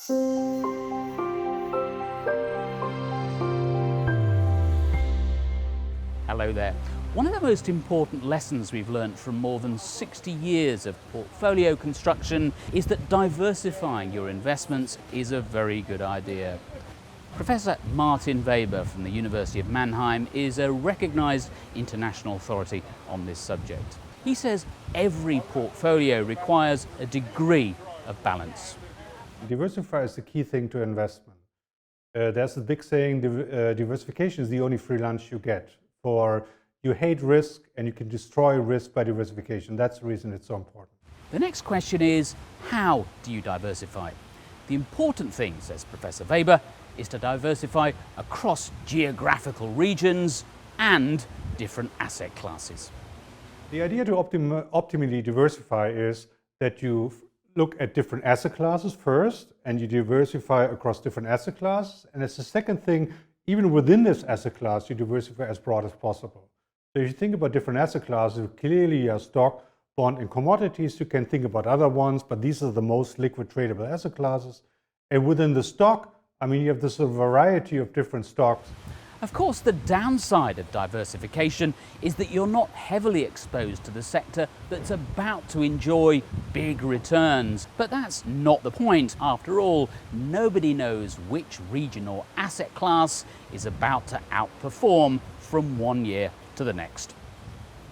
Hello there. One of the most important lessons we've learned from more than 60 years of portfolio construction is that diversifying your investments is a very good idea. Professor Martin Weber from the University of Mannheim is a recognized international authority on this subject. He says every portfolio requires a degree of balance. Diversify is the key thing to investment. There's a big saying, diversification is the only free lunch you get. For you hate risk and you can destroy risk by diversification. That's the reason it's so important. The next question is, how do you diversify? The important thing, says Professor Weber, is to diversify across geographical regions and different asset classes. The idea to optimally diversify is that you look at different asset classes first and you diversify across different asset classes. And as the second thing, even within this asset class, you diversify as broad as possible. So if you think about different asset classes, clearly your stock, bond, and commodities, you can think about other ones, but these are the most liquid tradable asset classes. And within the stock, you have this variety of different stocks. Of course, the downside of diversification is that you're not heavily exposed to the sector that's about to enjoy big returns. But that's not the point. After all, nobody knows which region or asset class is about to outperform from one year to the next.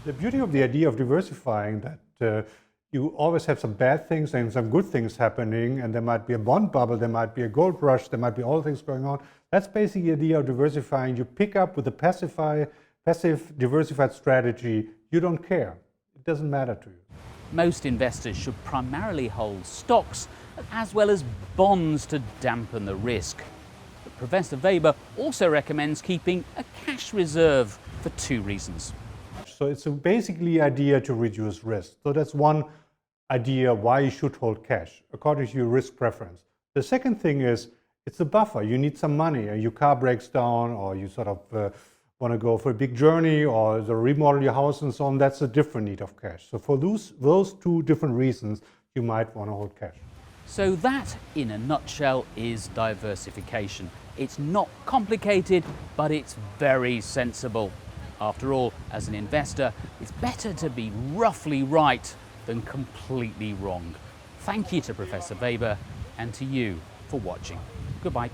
The beauty of the idea of diversifying that you always have some bad things and some good things happening, and there might be a bond bubble, there might be a gold rush, there might be all things going on. That's basically the idea of diversifying. You pick up with a passive diversified strategy, you don't care. It doesn't matter to you. Most investors should primarily hold stocks as well as bonds to dampen the risk. But Professor Weber also recommends keeping a cash reserve for two reasons. So it's basically the idea to reduce risk. So that's one idea why you should hold cash, according to your risk preference. The second thing is, it's a buffer. You need some money. Your car breaks down, or you sort of want to go for a big journey, or remodel your house and so on. That's a different need of cash. So for those two different reasons, you might want to hold cash. So that, in a nutshell, is diversification. It's not complicated, but it's very sensible. After all, as an investor, it's better to be roughly right than completely wrong. Thank you to Professor Weber and to you for watching. Goodbye.